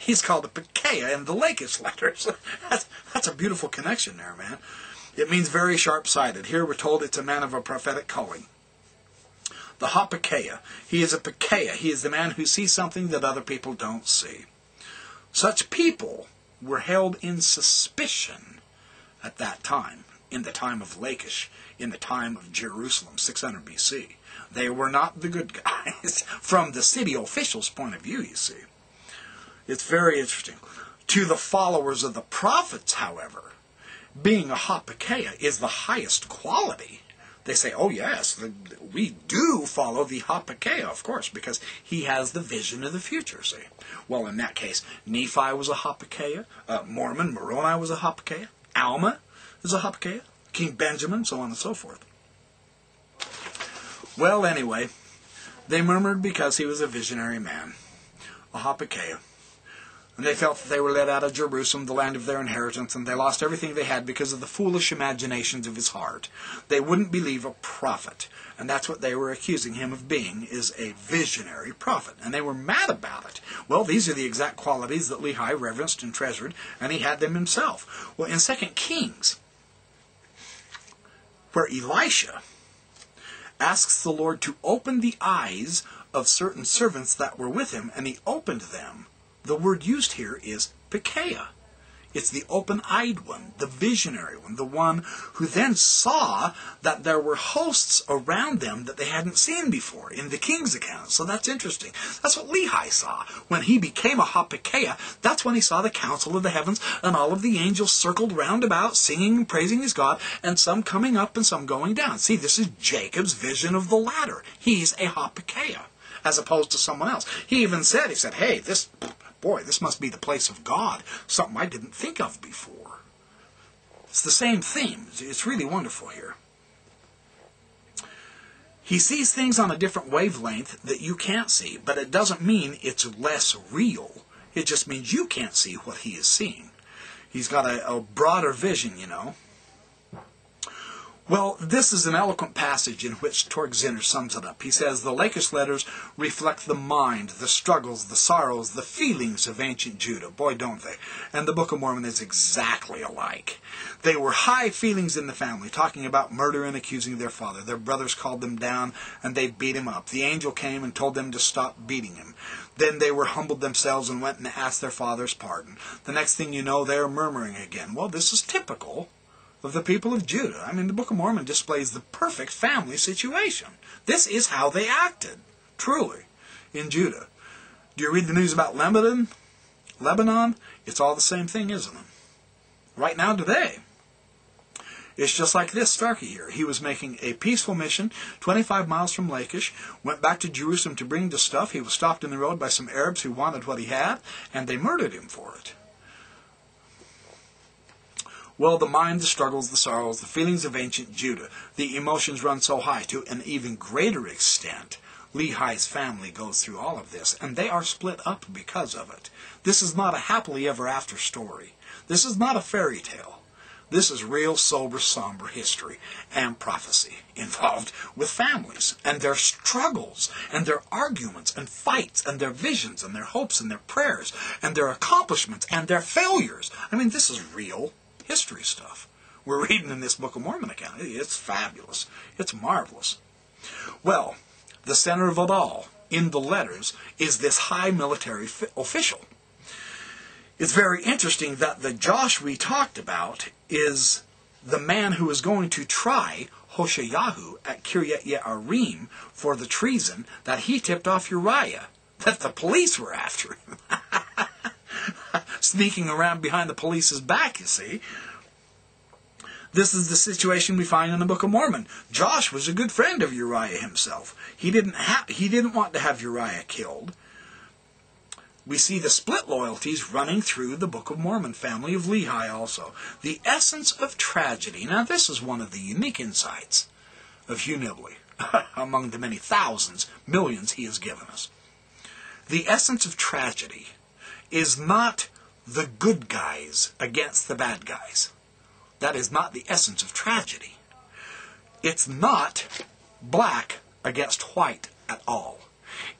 He's called a Pekahiah in the Lachish letters. That's a beautiful connection there, man. It means very sharp-sighted. Here we're told it's a man of a prophetic calling. The Pekahiah. He is a Pekahiah. He is the man who sees something that other people don't see. Such people were held in suspicion at that time, in the time of Lachish, in the time of Jerusalem, 600 BC. They were not the good guys from the city officials' point of view, you see. It's very interesting. To the followers of the prophets, however, being a Pekahiah is the highest quality. They say, oh yes, we do follow the Pekahiah, of course, because he has the vision of the future, see. Well, in that case, Nephi was a Pekahiah, Mormon, Moroni was a Pekahiah, Alma is a Pekahiah, King Benjamin, so on and so forth. Well, anyway, they murmured because he was a visionary man, a Pekahiah. And they felt that they were led out of Jerusalem, the land of their inheritance, and they lost everything they had because of the foolish imaginations of his heart. They wouldn't believe a prophet. And that's what they were accusing him of being, is a visionary prophet. And they were mad about it. Well, these are the exact qualities that Lehi reverenced and treasured, and he had them himself. Well, in 2 Kings, where Elisha asks the Lord to open the eyes of certain servants that were with him, and he opened them, the word used here is Pekahiah. It's the open-eyed one, the visionary one, the one who then saw that there were hosts around them that they hadn't seen before in the king's account. So that's interesting. That's what Lehi saw. When he became a Pekahiah, that's when he saw the council of the heavens and all of the angels circled round about, singing and praising his God, and some coming up and some going down. See, this is Jacob's vision of the ladder. He's a Pekahiah, as opposed to someone else. He even said, hey, this must be the place of God. Something I didn't think of before. It's the same theme. It's really wonderful here. He sees things on a different wavelength that you can't see, but it doesn't mean it's less real. It just means you can't see what he is seeing. He's got a broader vision, you know. Well, this is an eloquent passage in which Torgziner sums it up. He says, the Lachish letters reflect the mind, the struggles, the sorrows, the feelings of ancient Judah. Boy, don't they. And the Book of Mormon is exactly alike. They were high feelings in the family, talking about murder and accusing their father. Their brothers called them down, and they beat him up. The angel came and told them to stop beating him. Then they were humbled themselves and went and asked their father's pardon. The next thing you know, they're murmuring again. Well, this is typical of the people of Judah. I mean, the Book of Mormon displays the perfect family situation. This is how they acted, truly, in Judah. Do you read the news about Lebanon? It's all the same thing, isn't it? Right now, today, it's just like this Starkey here. He was making a peaceful mission 25 miles from Lachish, went back to Jerusalem to bring the stuff. He was stopped in the road by some Arabs who wanted what he had, and they murdered him for it. Well, the mind, the struggles, the sorrows, the feelings of ancient Judah, the emotions run so high to an even greater extent. Lehi's family goes through all of this, and they are split up because of it. This is not a happily ever after story. This is not a fairy tale. This is real, sober, somber history and prophecy involved with families and their struggles and their arguments and fights and their visions and their hopes and their prayers and their accomplishments and their failures. I mean, this is real history stuff we're reading in this Book of Mormon account. It's fabulous. It's marvelous. Well, the center of it all in the letters is this high military official. It's very interesting that the Josh we talked about is the man who is going to try Hosheyahu at Kiryat Ye'arim for the treason that he tipped off Uriah, that the police were after him. Sneaking around behind the police's back, you see. This is the situation we find in the Book of Mormon. Josh was a good friend of Uriah himself. He didn't want to have Uriah killed. We see the split loyalties running through the Book of Mormon family of Lehi also. The essence of tragedy. Now this is one of the unique insights of Hugh Nibley, among the many thousands, millions he has given us. The essence of tragedy is not the good guys against the bad guys. That is not the essence of tragedy. It's not black against white at all.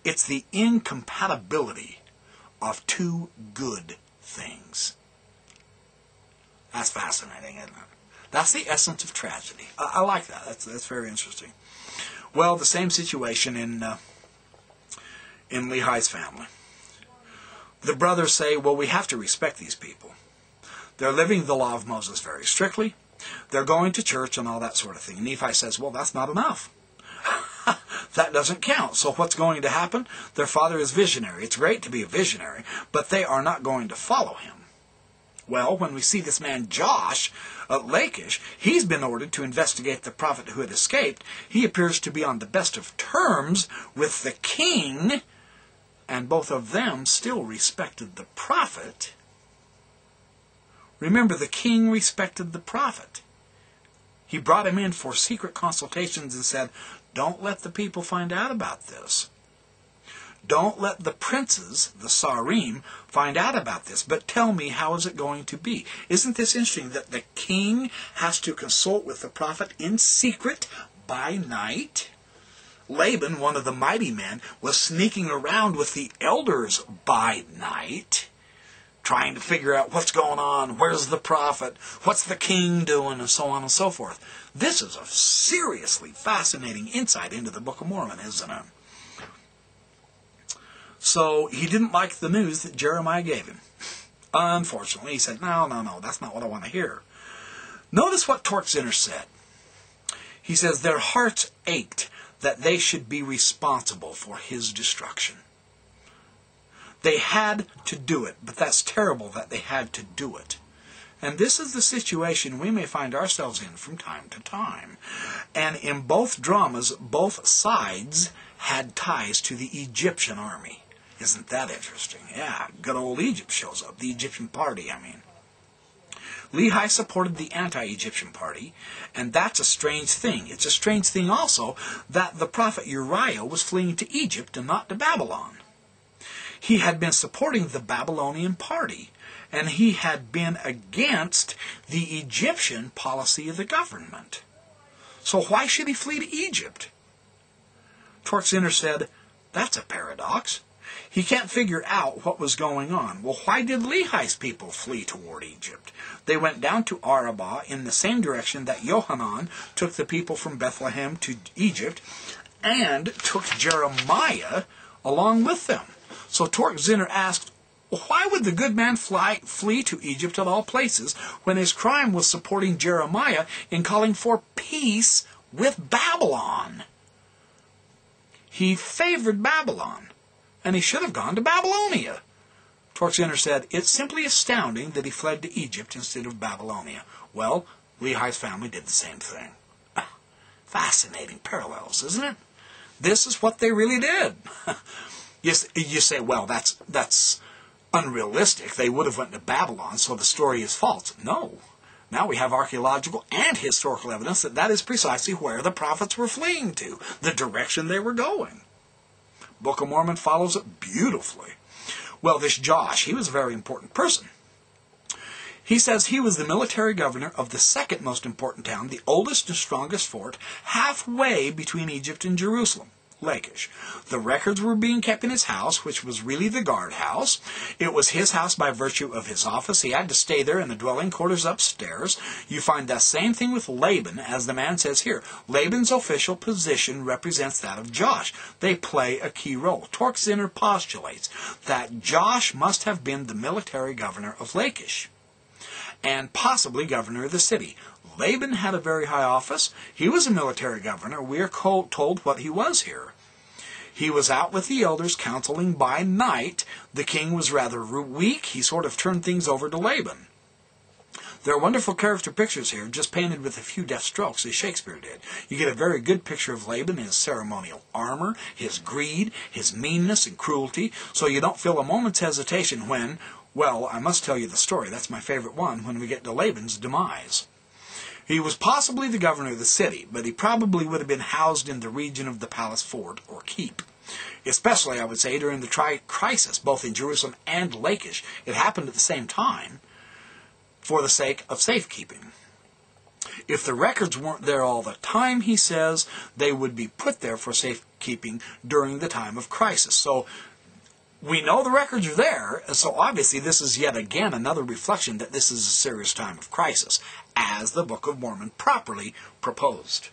It's the incompatibility of two good things. That's fascinating, isn't it? That's the essence of tragedy. I like that. That's very interesting. Well, the same situation in Lehi's family. The brothers say, well, we have to respect these people. They're living the law of Moses very strictly. They're going to church and all that sort of thing. And Nephi says, well, that's not enough. That doesn't count. So what's going to happen? Their father is visionary. It's great to be a visionary, but they are not going to follow him. Well, when we see this man Josh at Lachish, he's been ordered to investigate the prophet who had escaped. He appears to be on the best of terms with the king, and both of them still respected the prophet. Remember, the king respected the prophet. He brought him in for secret consultations and said, don't let the people find out about this. Don't let the princes, the Sarim, find out about this, but tell me, how is it going to be? Isn't this interesting that the king has to consult with the prophet in secret by night? Laban, one of the mighty men, was sneaking around with the elders by night, trying to figure out what's going on, where's the prophet, what's the king doing, and so on and so forth. This is a seriously fascinating insight into the Book of Mormon, isn't it? So he didn't like the news that Jeremiah gave him. Unfortunately, he said, no, that's not what I want to hear. Notice what Torkzinner said. He says, their hearts ached that they should be responsible for his destruction. They had to do it, but that's terrible that they had to do it. And this is the situation we may find ourselves in from time to time. And in both dramas, both sides had ties to the Egyptian army. Isn't that interesting? Yeah, good old Egypt shows up. The Egyptian party, I mean. Lehi supported the anti-Egyptian party, and that's a strange thing. It's a strange thing also that the prophet Uriah was fleeing to Egypt and not to Babylon. He had been supporting the Babylonian party, and he had been against the Egyptian policy of the government. So why should he flee to Egypt? Torkzinner said, that's a paradox. He can't figure out what was going on. Well, why did Lehi's people flee toward Egypt? They went down to Arabah in the same direction that Yohanan took the people from Bethlehem to Egypt and took Jeremiah along with them. So Torkzinner asked, why would the good man flee to Egypt of all places when his crime was supporting Jeremiah in calling for peace with Babylon? He favored Babylon, and he should have gone to Babylonia. Torkzinner said, it's simply astounding that he fled to Egypt instead of Babylonia. Well, Lehi's family did the same thing. Fascinating parallels, isn't it? This is what they really did. You say, well, that's unrealistic. They would have went to Babylon, so the story is false. No. Now we have archaeological and historical evidence that that is precisely where the prophets were fleeing to, the direction they were going. Book of Mormon follows it beautifully. Well, this Josh, he was a very important person. He says he was the military governor of the second most important town, the oldest and strongest fort, halfway between Egypt and Jerusalem, Lachish. The records were being kept in his house, which was really the guardhouse. It was his house by virtue of his office. He had to stay there in the dwelling quarters upstairs. You find that same thing with Laban, as the man says here. Laban's official position represents that of Josh. They play a key role. Torkzinner postulates that Josh must have been the military governor of Lachish, and possibly governor of the city. Laban had a very high office. He was a military governor. We are told what he was here. He was out with the elders counseling by night. The king was rather weak. He sort of turned things over to Laban. There are wonderful character pictures here, just painted with a few deft strokes, as Shakespeare did. You get a very good picture of Laban in his ceremonial armor, his greed, his meanness and cruelty, so you don't feel a moment's hesitation when, well, I must tell you the story. That's my favorite one, when we get to Laban's demise. He was possibly the governor of the city, but he probably would have been housed in the region of the palace fort or keep. Especially, I would say, during the crisis, both in Jerusalem and Lachish. It happened at the same time for the sake of safekeeping. If the records weren't there all the time, he says, they would be put there for safekeeping during the time of crisis. So We know the records are there, so obviously this is yet again another reflection that this is a serious time of crisis, as the Book of Mormon properly proposed.